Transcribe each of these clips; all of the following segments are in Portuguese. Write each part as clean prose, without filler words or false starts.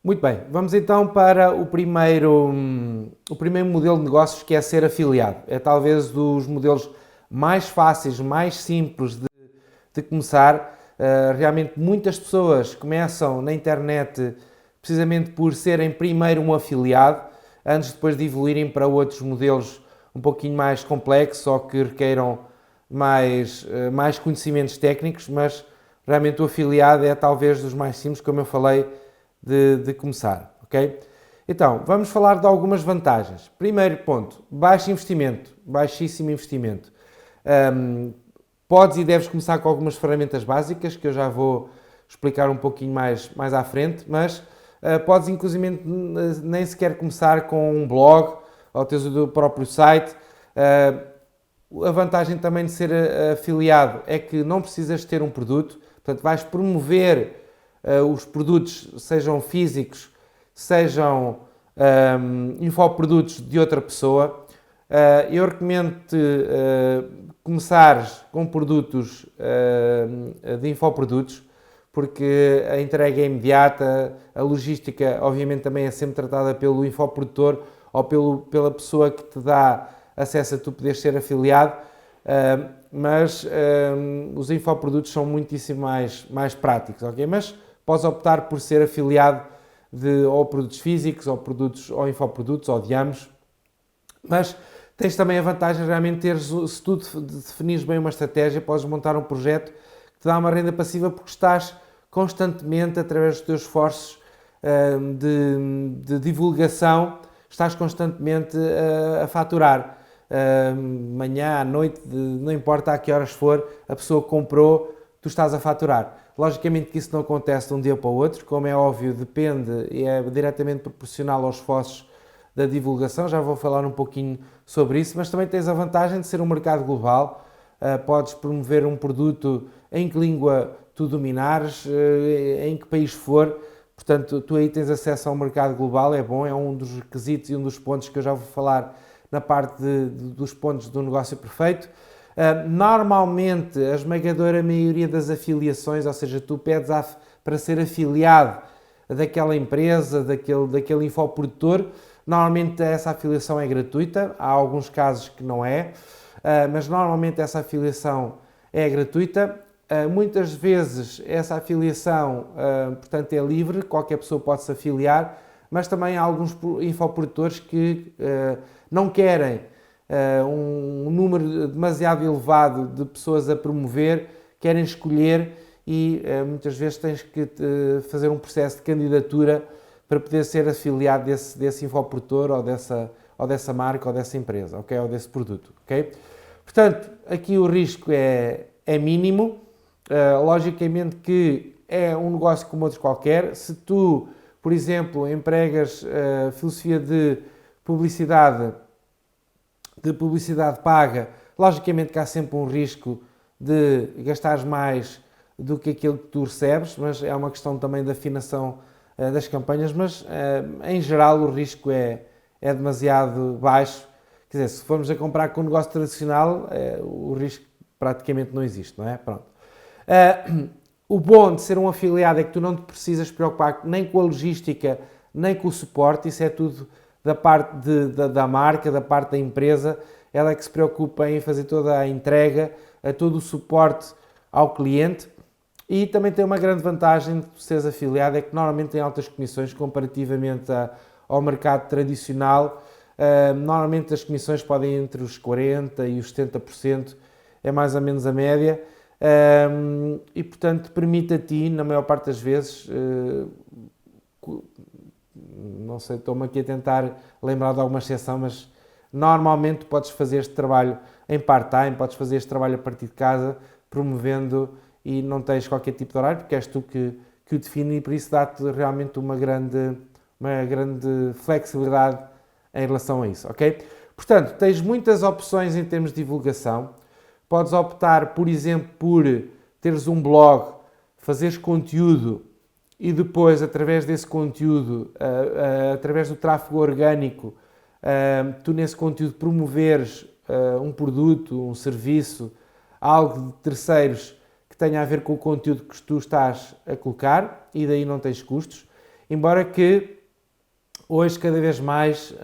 Muito bem, vamos então para o primeiro modelo de negócios, que é ser afiliado. É talvez dos modelos mais fáceis, mais simples de começar. Realmente muitas pessoas começam na internet precisamente por serem primeiro um afiliado, antes depois de evoluírem para outros modelos um pouquinho mais complexos ou que requeiram mais conhecimentos técnicos, mas realmente o afiliado é talvez dos mais simples, como eu falei, de começar, ok? Então, vamos falar de algumas vantagens. Primeiro ponto, baixo investimento, baixíssimo investimento. Podes e deves começar com algumas ferramentas básicas, que eu já vou explicar um pouquinho mais à frente, mas podes inclusive nem sequer começar com um blog ou teres o teu próprio site. A vantagem também de ser afiliado é que não precisas ter um produto, portanto vais promover os produtos, sejam físicos, sejam infoprodutos de outra pessoa. Eu recomendo-te começares com produtos de infoprodutos, porque a entrega é imediata, a logística obviamente também é sempre tratada pelo infoprodutor ou pela pessoa que te dá acesso a tu poderes ser afiliado, mas os infoprodutos são muitíssimo mais práticos, ok? Mas podes optar por ser afiliado de ou produtos físicos ou infoprodutos ou de ambos, mas tens também a vantagem de realmente teres, se tu definires bem uma estratégia, podes montar um projeto que te dá uma renda passiva porque estás constantemente, através dos teus esforços de divulgação, estás constantemente a faturar. Manhã, à noite, não importa a que horas for, a pessoa que comprou, tu estás a faturar. Logicamente que isso não acontece de um dia para o outro, como é óbvio, depende e é diretamente proporcional aos esforços da divulgação, já vou falar um pouquinho sobre isso, mas também tens a vantagem de ser um mercado global, podes promover um produto em que língua tu dominares, em que país for, portanto tu aí tens acesso ao mercado global, é bom, é um dos requisitos e um dos pontos que eu já vou falar na parte dos pontos do negócio perfeito. Normalmente a esmagadora maioria das afiliações, ou seja, tu pedes para ser afiliado daquela empresa, daquele infoprodutor, normalmente essa afiliação é gratuita, há alguns casos que não é, mas normalmente essa afiliação é gratuita. Muitas vezes essa afiliação, portanto, é livre, qualquer pessoa pode se afiliar, mas também há alguns infoprodutores que não querem um número demasiado elevado de pessoas a promover, querem escolher e muitas vezes tens que fazer um processo de candidatura para poder ser afiliado desse infoprodutor ou dessa marca ou dessa empresa, ok? Ou desse produto, ok? Portanto, aqui o risco é mínimo, logicamente que é um negócio como outro qualquer. Se tu, por exemplo, empregas filosofia de publicidade paga, logicamente que há sempre um risco de gastares mais do que aquilo que tu recebes, mas é uma questão também da afinação das campanhas, mas em geral o risco é demasiado baixo. Quer dizer, se formos a comprar com um negócio tradicional, o risco praticamente não existe, não é? Pronto. O bom de ser um afiliado é que tu não te precisas preocupar nem com a logística, nem com o suporte, isso é tudo da parte da marca, da parte da empresa, ela é que se preocupa em fazer toda a entrega, todo o suporte ao cliente. E também tem uma grande vantagem de seres afiliado, é que normalmente tem altas comissões comparativamente ao mercado tradicional. Normalmente as comissões podem ir entre os 40% e os 70%, é mais ou menos a média. E portanto permite a ti, na maior parte das vezes, não sei, estou-me aqui a tentar lembrar de alguma exceção, mas normalmente podes fazer este trabalho em part-time, podes fazer este trabalho a partir de casa, promovendo e não tens qualquer tipo de horário, porque és tu que o define e por isso dá-te realmente uma grande flexibilidade em relação a isso, ok? Portanto, tens muitas opções em termos de divulgação. Podes optar, por exemplo, por teres um blog, fazeres conteúdo e depois, através desse conteúdo, através do tráfego orgânico, tu nesse conteúdo promoveres um produto, um serviço, algo de terceiros que tenha a ver com o conteúdo que tu estás a colocar e daí não tens custos. Embora que hoje, cada vez mais,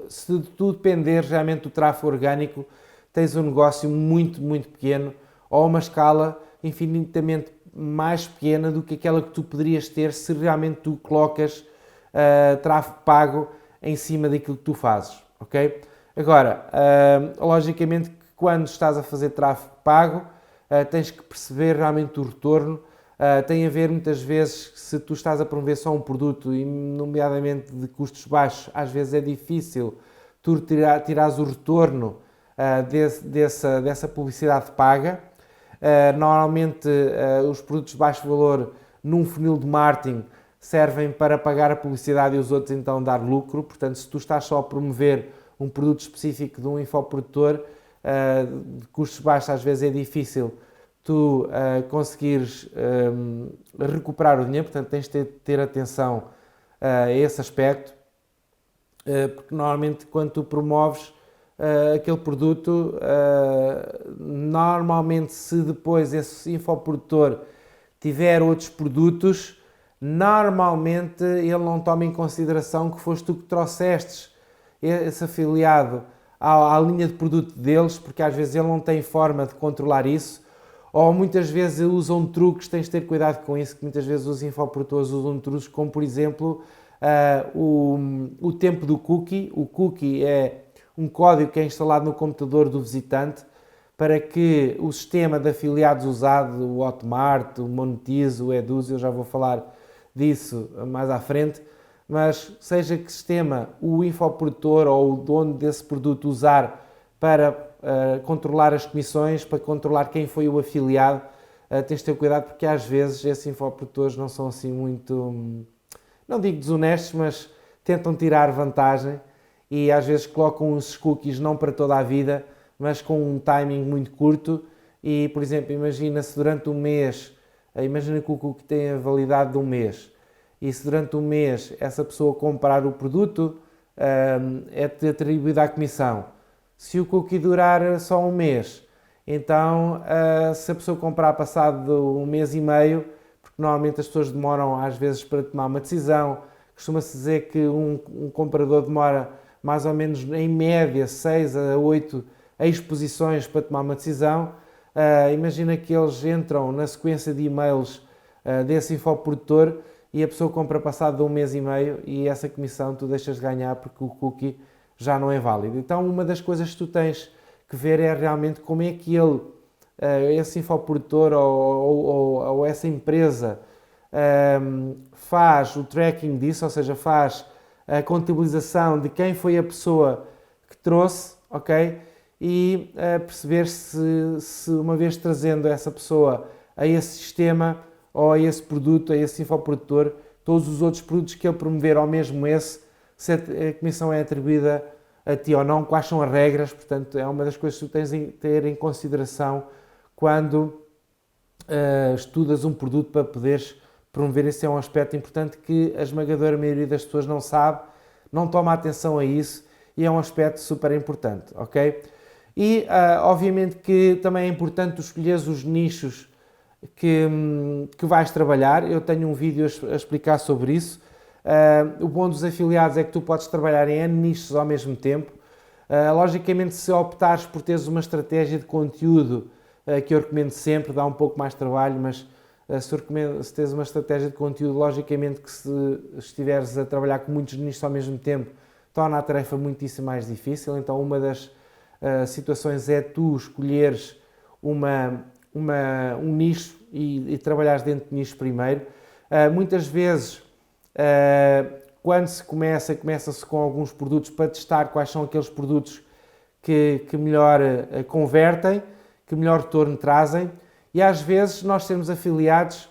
se tu dependeres realmente do tráfego orgânico, tens um negócio muito, muito pequeno ou uma escala infinitamente mais pequena do que aquela que tu poderias ter se realmente tu colocas tráfego pago em cima daquilo que tu fazes, ok? Agora, logicamente que quando estás a fazer tráfego pago, tens que perceber realmente o retorno. Tem a ver muitas vezes se tu estás a promover só um produto, e nomeadamente de custos baixos, às vezes é difícil tu tirares o retorno dessa publicidade paga. Normalmente os produtos de baixo valor num funil de marketing servem para pagar a publicidade e os outros então dar lucro. Portanto, se tu estás só a promover um produto específico de um infoprodutor de custos baixos, às vezes é difícil tu conseguires recuperar o dinheiro. Portanto, tens de ter atenção a esse aspecto, porque normalmente quando tu promoves aquele produto, normalmente se depois esse infoprodutor tiver outros produtos, normalmente ele não toma em consideração que foste tu que trouxestes esse afiliado à linha de produto deles, porque às vezes ele não tem forma de controlar isso, ou muitas vezes usam truques. Tens de ter cuidado com isso, que muitas vezes os infoprodutores usam truques, como por exemplo o tempo do cookie. O cookie é um código que é instalado no computador do visitante para que o sistema de afiliados usado, o Hotmart, o Monetize, o Eduze, eu já vou falar disso mais à frente, mas seja que sistema o infoprodutor ou o dono desse produto usar para controlar as comissões, para controlar quem foi o afiliado, tens de ter cuidado, porque às vezes esses infoprodutores não são assim muito, não digo desonestos, mas tentam tirar vantagem e às vezes colocam os cookies não para toda a vida, mas com um timing muito curto. E, por exemplo, imagina se durante um mês, imagina que o cookie tem a validade de um mês, e se durante um mês essa pessoa comprar o produto, é-te atribuída a comissão. Se o cookie durar só um mês, então se a pessoa comprar passado um mês e meio, porque normalmente as pessoas demoram às vezes para tomar uma decisão, costuma-se dizer que um comprador demora mais ou menos em média 6 a 8 exposições para tomar uma decisão. Imagina que eles entram na sequência de e-mails desse infoprodutor e a pessoa compra passado um mês e meio, e essa comissão tu deixas de ganhar porque o cookie já não é válido. Então uma das coisas que tu tens que ver é realmente como é que ele, esse infoprodutor ou essa empresa faz o tracking disso, ou seja, faz a contabilização de quem foi a pessoa que trouxe, ok? E perceber se uma vez trazendo essa pessoa a esse sistema ou a esse produto, a esse infoprodutor, todos os outros produtos que ele promover ou mesmo esse, se a comissão é atribuída a ti ou não, quais são as regras. Portanto, é uma das coisas que tu tens de ter em consideração quando estudas um produto para poderes promover. Esse é um aspecto importante que a esmagadora maioria das pessoas não sabe, não toma atenção a isso, e é um aspecto super importante, ok? E obviamente que também é importante tu escolheres os nichos que vais trabalhar. Eu tenho um vídeo a explicar sobre isso. O bom dos afiliados é que tu podes trabalhar em N nichos ao mesmo tempo. Logicamente, se optares por teres uma estratégia de conteúdo, que eu recomendo sempre, dá um pouco mais de trabalho, mas se tens uma estratégia de conteúdo, logicamente que se estiveres a trabalhar com muitos nichos ao mesmo tempo, torna a tarefa muitíssimo mais difícil. Então uma das situações é tu escolheres um nicho e trabalhares dentro de nicho primeiro. Muitas vezes, quando começa-se com alguns produtos para testar quais são aqueles produtos que melhor convertem, que melhor retorno trazem, e às vezes nós sermos afiliados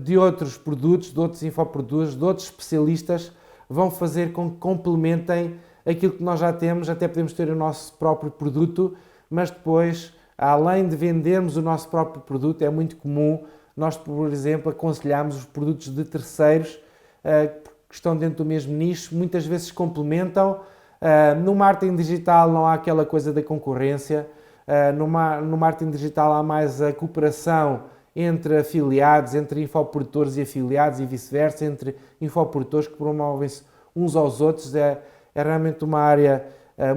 de outros produtos, de outros infoprodutos, de outros especialistas, vão fazer com que complementem aquilo que nós já temos. Até podemos ter o nosso próprio produto, mas depois, além de vendermos o nosso próprio produto, é muito comum nós, por exemplo, aconselharmos os produtos de terceiros que estão dentro do mesmo nicho, muitas vezes se complementam. No marketing digital não há aquela coisa da concorrência. No marketing digital há mais a cooperação entre afiliados, entre infoprodutores e afiliados e vice-versa, entre infoprodutores que promovem-se uns aos outros. É realmente uma área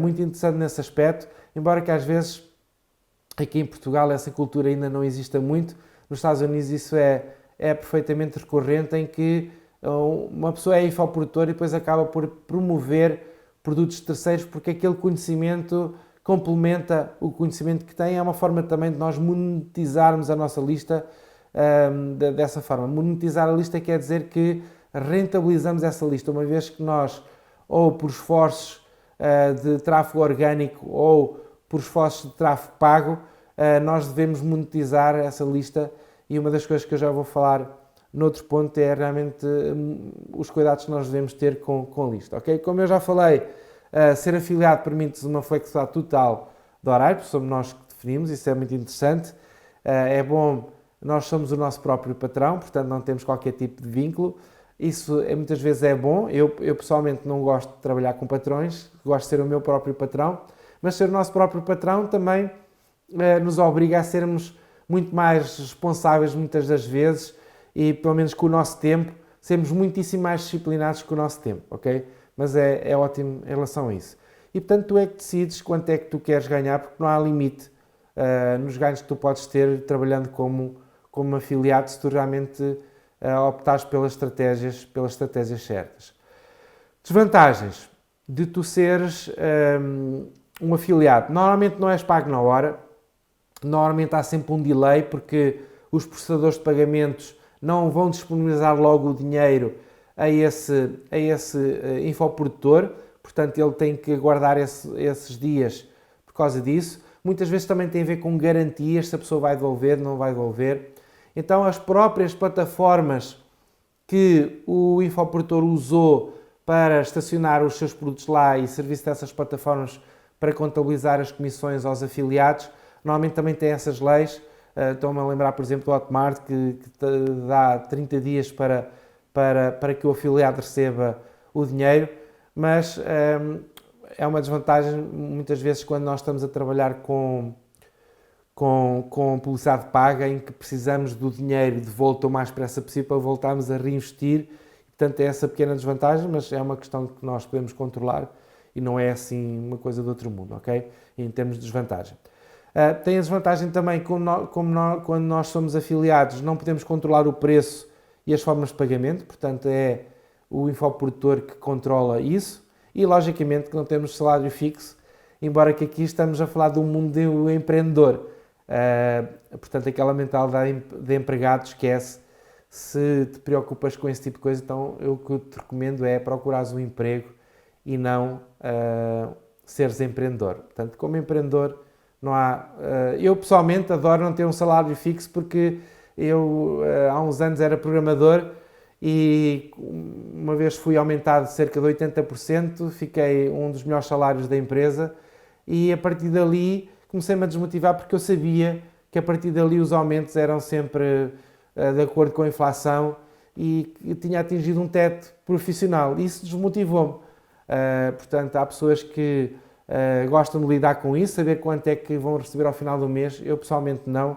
muito interessante nesse aspecto, embora que às vezes aqui em Portugal essa cultura ainda não exista muito. Nos Estados Unidos isso é perfeitamente recorrente, em que uma pessoa é infoprodutor e depois acaba por promover produtos terceiros, porque aquele conhecimento complementa o conhecimento que tem. É uma forma também de nós monetizarmos a nossa lista dessa forma. Monetizar a lista quer dizer que rentabilizamos essa lista, uma vez que nós, ou por esforços de tráfego orgânico ou por esforços de tráfego pago, nós devemos monetizar essa lista. E uma das coisas que eu já vou falar noutro ponto é realmente os cuidados que nós devemos ter com a lista, ok? Como eu já falei, ser afiliado permite-nos uma flexibilidade total de horário, somos nós que definimos, isso é muito interessante. É bom, nós somos o nosso próprio patrão, portanto não temos qualquer tipo de vínculo. Isso muitas vezes é bom. Eu pessoalmente não gosto de trabalhar com patrões, gosto de ser o meu próprio patrão, mas ser o nosso próprio patrão também nos obriga a sermos muito mais responsáveis muitas das vezes, e pelo menos com o nosso tempo, sermos muitíssimo mais disciplinados com o nosso tempo, ok? Mas é ótimo em relação a isso. E portanto tu é que decides quanto é que tu queres ganhar, porque não há limite nos ganhos que tu podes ter trabalhando como afiliado, se tu realmente optares pelas estratégias certas. Desvantagens de tu seres um afiliado. Normalmente não és pago na hora, normalmente há sempre um delay, porque os processadores de pagamentos não vão disponibilizar logo o dinheiro a esse infoprodutor, portanto ele tem que aguardar esses dias por causa disso. Muitas vezes também tem a ver com garantias, se a pessoa vai devolver, não vai devolver. Então as próprias plataformas que o infoprodutor usou para estacionar os seus produtos lá e serviço dessas plataformas para contabilizar as comissões aos afiliados, normalmente também têm essas leis. Estou-me a lembrar, por exemplo, do Hotmart, que dá 30 dias para que o afiliado receba o dinheiro, mas é uma desvantagem muitas vezes quando nós estamos a trabalhar com publicidade paga, em que precisamos do dinheiro de volta o mais depressa possível para voltarmos a reinvestir. Portanto, é essa pequena desvantagem, mas é uma questão que nós podemos controlar e não é assim uma coisa do outro mundo, ok? Em termos de desvantagem. Tem a desvantagem também, quando nós somos afiliados, não podemos controlar o preço e as formas de pagamento, portanto é o infoprodutor que controla isso, e logicamente que não temos salário fixo, embora que aqui estamos a falar do mundo do empreendedor. Portanto, aquela mentalidade de empregado, esquece. Se te preocupas com esse tipo de coisa, então o que eu te recomendo é procurares um emprego e não seres empreendedor. Portanto, como empreendedor, não há... eu pessoalmente adoro não ter um salário fixo, porque eu há uns anos era programador e uma vez fui aumentado cerca de 80%, fiquei um dos melhores salários da empresa e a partir dali comecei-me a desmotivar, porque eu sabia que a partir dali os aumentos eram sempre de acordo com a inflação e eu tinha atingido um teto profissional. Isso desmotivou-me. Portanto, há pessoas que gostam de lidar com isso, saber quanto é que vão receber ao final do mês. Eu pessoalmente não,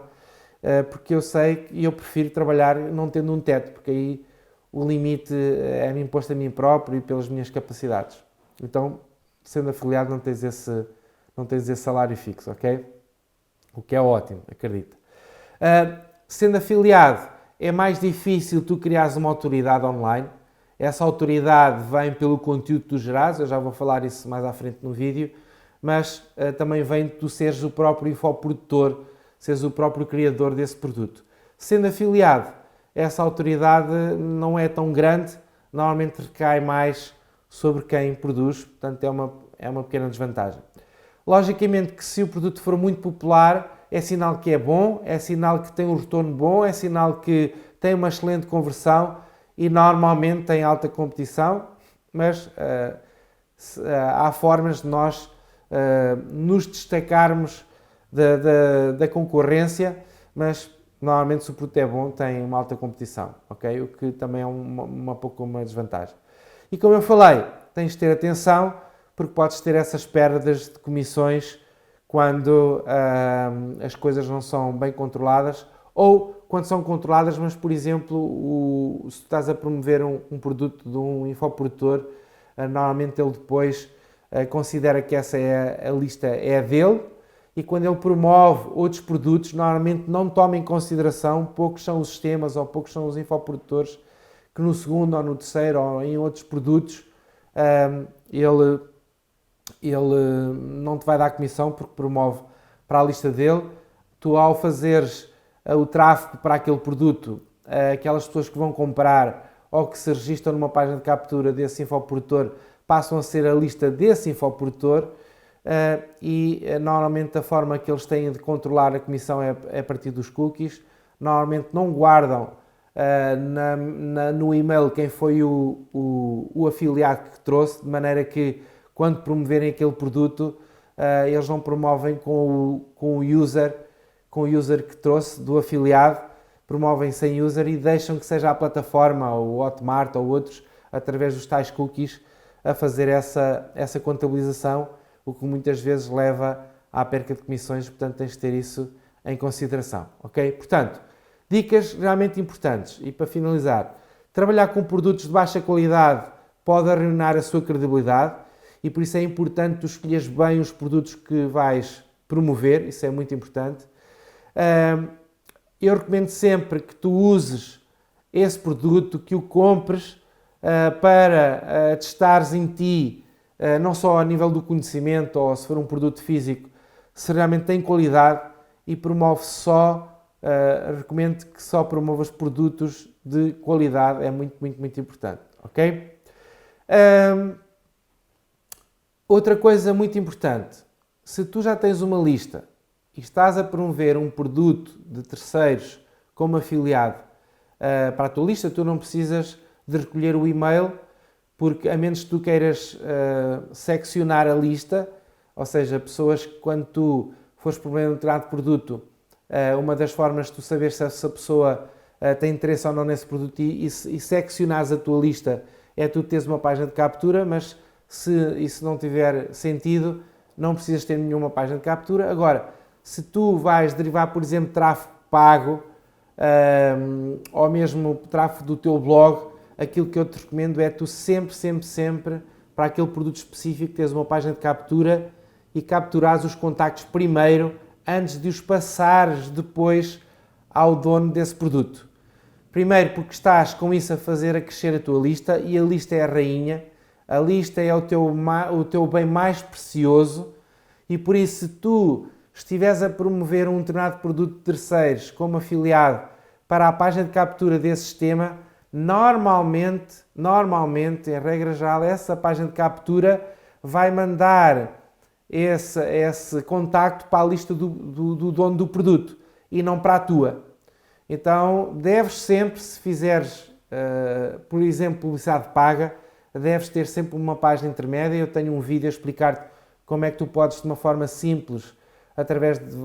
porque eu sei e eu prefiro trabalhar não tendo um teto, porque aí o limite é-me imposto a mim próprio e pelas minhas capacidades. Então, sendo afiliado, não tens esse salário fixo, ok? O que é ótimo, acredito. Sendo afiliado, é mais difícil tu criares uma autoridade online. Essa autoridade vem pelo conteúdo que tu geras, eu já vou falar isso mais à frente no vídeo, mas também vem de tu seres o próprio infoprodutor, seres o próprio criador desse produto. Sendo afiliado, essa autoridade não é tão grande, normalmente recai mais sobre quem produz, portanto é uma pequena desvantagem. Logicamente que se o produto for muito popular, é sinal que é bom, é sinal que tem um retorno bom, é sinal que tem uma excelente conversão e normalmente tem alta competição, mas há formas de nós nos destacarmos da concorrência, mas normalmente se o produto é bom tem uma alta competição, ok? O que também é uma pouco uma desvantagem. E como eu falei, tens de ter atenção, porque podes ter essas perdas de comissões quando as coisas não são bem controladas ou quando são controladas, mas, por exemplo, se tu estás a promover um produto de um infoprodutor, normalmente ele depois considera que essa a lista é dele, e quando ele promove outros produtos, normalmente não toma em consideração, poucos são os sistemas ou poucos são os infoprodutores que no segundo ou no terceiro ou em outros produtos ele não te vai dar comissão porque promove para a lista dele. Tu, ao fazeres o tráfego para aquele produto, aquelas pessoas que vão comprar ou que se registram numa página de captura desse infoprodutor passam a ser a lista desse infoprodutor, e normalmente a forma que eles têm de controlar a comissão é a partir dos cookies. Normalmente não guardam no e-mail quem foi o afiliado que trouxe, de maneira que quando promoverem aquele produto, eles não promovem com o user que trouxe do afiliado, promovem sem user e deixam que seja a plataforma, ou o Hotmart ou outros, através dos tais cookies, a fazer essa contabilização, o que muitas vezes leva à perca de comissões, portanto tens de ter isso em consideração, ok? Portanto, dicas realmente importantes. E para finalizar, trabalhar com produtos de baixa qualidade pode arruinar a sua credibilidade, e por isso é importante tu escolheres bem os produtos que vais promover, isso é muito importante. Eu recomendo sempre que tu uses esse produto, que o compres para testares em ti, não só a nível do conhecimento ou se for um produto físico, se realmente tem qualidade, e promove recomendo que só promovas produtos de qualidade, é muito, muito, muito importante, ok? Outra coisa muito importante, se tu já tens uma lista e estás a promover um produto de terceiros como afiliado para a tua lista, tu não precisas de recolher o e-mail, porque a menos que tu queiras seccionar a lista, ou seja, pessoas que quando tu fores promover um determinado produto, uma das formas de tu saberes se essa pessoa tem interesse ou não nesse produto e seccionares a tua lista é tu teres uma página de captura, mas se isso não tiver sentido, não precisas ter nenhuma página de captura. Agora, se tu vais derivar, por exemplo, tráfego pago, ou mesmo tráfego do teu blog, aquilo que eu te recomendo é tu sempre, para aquele produto específico, teres uma página de captura e capturares os contactos primeiro, antes de os passares depois ao dono desse produto. Primeiro porque estás com isso a fazer a crescer a tua lista, e a lista é a rainha, a lista é o teu bem mais precioso, e por isso, se tu estiveres a promover um determinado produto de terceiros como afiliado para a página de captura desse sistema, normalmente, em regra geral, essa página de captura vai mandar esse contacto para a lista do dono do produto e não para a tua. Então, deves sempre, se fizeres, por exemplo, publicidade paga, deves ter sempre uma página intermédia. Eu tenho um vídeo a explicar-te como é que tu podes, de uma forma simples,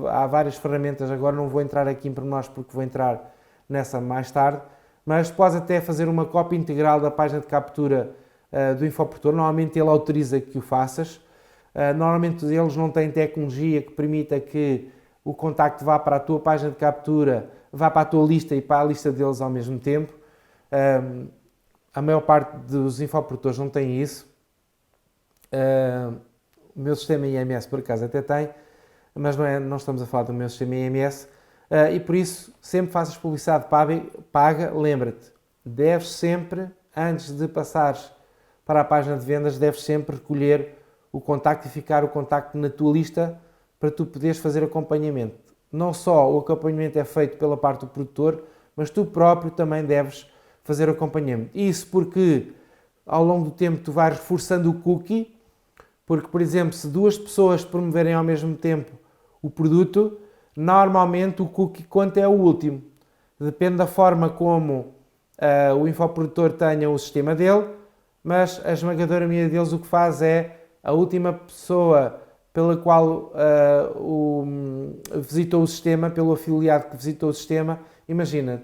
há várias ferramentas, agora não vou entrar aqui em pormenores porque vou entrar nessa mais tarde, mas podes até fazer uma cópia integral da página de captura do infoprodutor. Normalmente ele autoriza que o faças. Normalmente eles não têm tecnologia que permita que o contacto vá para a tua página de captura, vá para a tua lista e para a lista deles ao mesmo tempo. A maior parte dos infoprodutores não tem isso. O meu sistema IMS, por acaso, até tem, mas não estamos a falar do meu sistema IMS. E por isso, sempre faças publicidade paga, lembra-te, deves sempre, antes de passares para a página de vendas, deves sempre recolher o contacto e ficar o contacto na tua lista para tu poderes fazer acompanhamento. Não só o acompanhamento é feito pela parte do produtor, mas tu próprio também deves fazer o acompanhamento. Isso porque ao longo do tempo tu vais reforçando o cookie, porque, por exemplo, se duas pessoas promoverem ao mesmo tempo o produto, normalmente o cookie conta é o último. Depende da forma como o infoprodutor tenha o sistema dele, mas a esmagadora maioria deles o que faz é a última pessoa pela qual visitou o sistema, pelo afiliado que visitou o sistema. Imagina,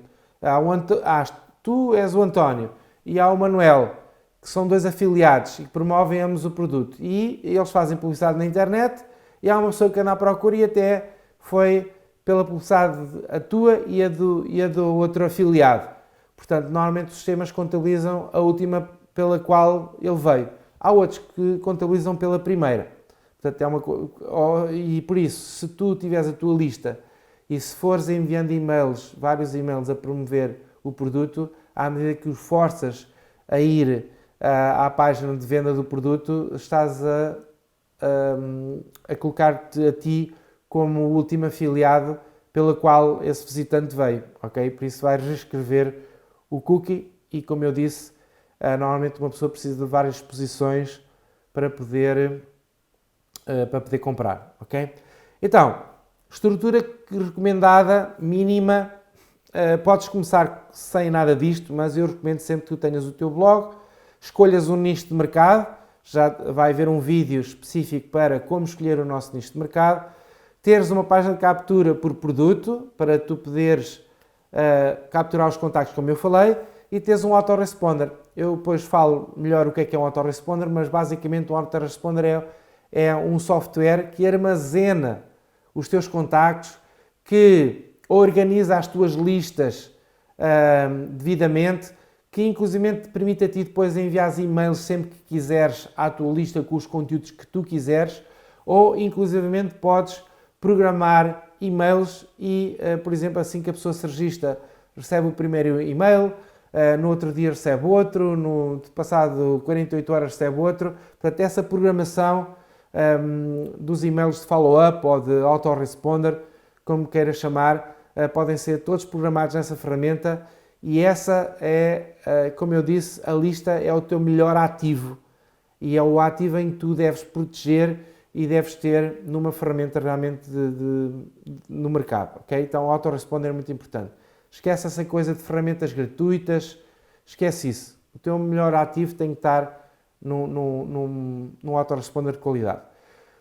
tu és o António e há o Manuel, que são dois afiliados e que promovem ambos o produto, e eles fazem publicidade na internet, e há uma pessoa que anda à procura e até foi pela publicidade a tua e a do outro afiliado. Portanto, normalmente os sistemas contabilizam a última pela qual ele veio. Há outros que contabilizam pela primeira. Portanto, e por isso, se tu tiveres a tua lista e se fores enviando e-mails, vários e-mails a promover o produto, à medida que os forças a ir à página de venda do produto, estás a colocar-te a ti como o último afiliado pela qual esse visitante veio, ok? Por isso vais reescrever o cookie e, como eu disse, normalmente uma pessoa precisa de várias exposições para poder comprar, ok? Então, estrutura recomendada, mínima, podes começar sem nada disto, mas eu recomendo sempre que tu tenhas o teu blog, escolhas um nicho de mercado, já vai haver um vídeo específico para como escolher o nosso nicho de mercado, teres uma página de captura por produto, para tu poderes capturar os contactos, como eu falei, e teres um autoresponder. Eu depois falo melhor o que é um autoresponder, mas basicamente um autoresponder é um software que armazena os teus contactos, que organiza as tuas listas devidamente, que inclusive te permite a ti depois enviar e-mails sempre que quiseres à tua lista com os conteúdos que tu quiseres, ou inclusivamente podes programar e-mails e, por exemplo, assim que a pessoa se registra, recebe o primeiro e-mail, no outro dia recebe outro, passado 48 horas recebe outro. Portanto, essa programação dos e-mails de follow-up ou de autoresponder, como queiras chamar, podem ser todos programados nessa ferramenta, e essa é, como eu disse, a lista é o teu melhor ativo e é o ativo em que tu deves proteger e deves ter numa ferramenta realmente no mercado, ok? Então o autoresponder é muito importante. Esquece essa coisa de ferramentas gratuitas, esquece isso. O teu melhor ativo tem que estar num autoresponder de qualidade.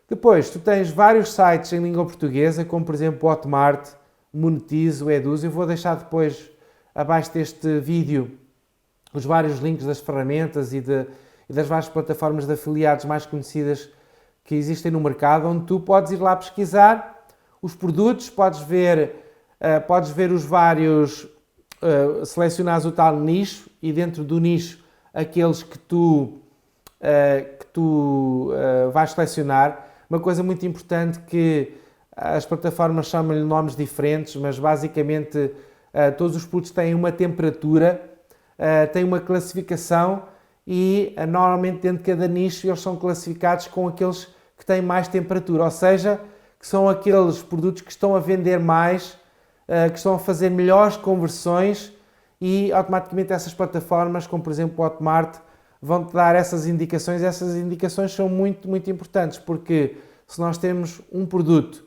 Depois, tu tens vários sites em língua portuguesa, como por exemplo o Hotmart, Monetize, o Eduz. Eu vou deixar depois, abaixo deste vídeo, os vários links das ferramentas e das várias plataformas de afiliados mais conhecidas que existem no mercado, onde tu podes ir lá pesquisar os produtos, podes ver os vários, selecionares o tal nicho e dentro do nicho aqueles que tu vais selecionar. Uma coisa muito importante que as plataformas chamam-lhe nomes diferentes, mas basicamente todos os produtos têm uma temperatura, têm uma classificação e normalmente dentro de cada nicho eles são classificados com aqueles que têm mais temperatura, ou seja, que são aqueles produtos que estão a vender mais, que estão a fazer melhores conversões e automaticamente essas plataformas, como por exemplo o Hotmart, vão-te dar essas indicações. Essas indicações são muito, muito importantes, porque se nós temos um produto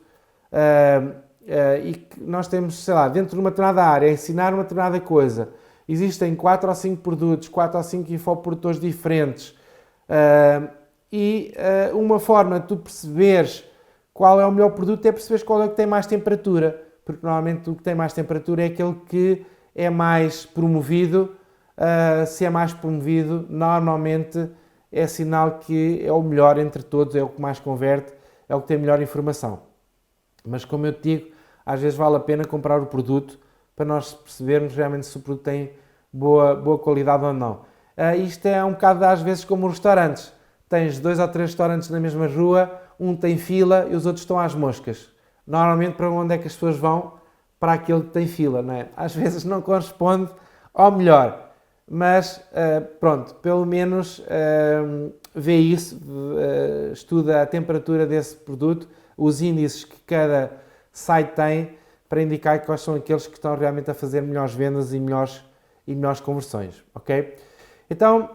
e que nós temos, sei lá, dentro de uma determinada área, ensinar uma determinada coisa, existem 4 ou 5 produtos, 4 ou 5 infoprodutores diferentes, e uma forma de tu perceberes qual é o melhor produto é perceberes qual é o que tem mais temperatura, porque normalmente o que tem mais temperatura é aquele que é mais promovido. Se é mais promovido, normalmente é sinal que é o melhor entre todos, é o que mais converte, é o que tem melhor informação. Mas como eu te digo, às vezes vale a pena comprar o produto para nós percebermos realmente se o produto tem boa qualidade ou não. Isto é um bocado às vezes como os restaurantes. Tens 2 ou 3 restaurantes na mesma rua, um tem fila e os outros estão às moscas. Normalmente para onde é que as pessoas vão? Para aquele que tem fila, não é? Às vezes não corresponde ao melhor. Mas pronto, pelo menos vê isso, estuda a temperatura desse produto, os índices que cada site tem para indicar quais são aqueles que estão realmente a fazer melhores vendas e melhores conversões, ok? Então,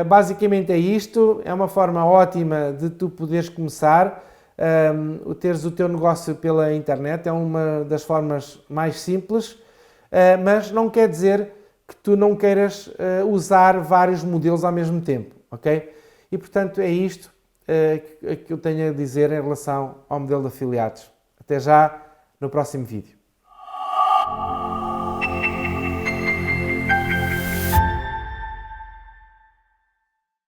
basicamente é isto, é uma forma ótima de tu poderes começar, teres o teu negócio pela internet, é uma das formas mais simples, mas não quer dizer que tu não queiras usar vários modelos ao mesmo tempo, ok? E portanto é isto que eu tenho a dizer em relação ao modelo de afiliados. Até já no próximo vídeo.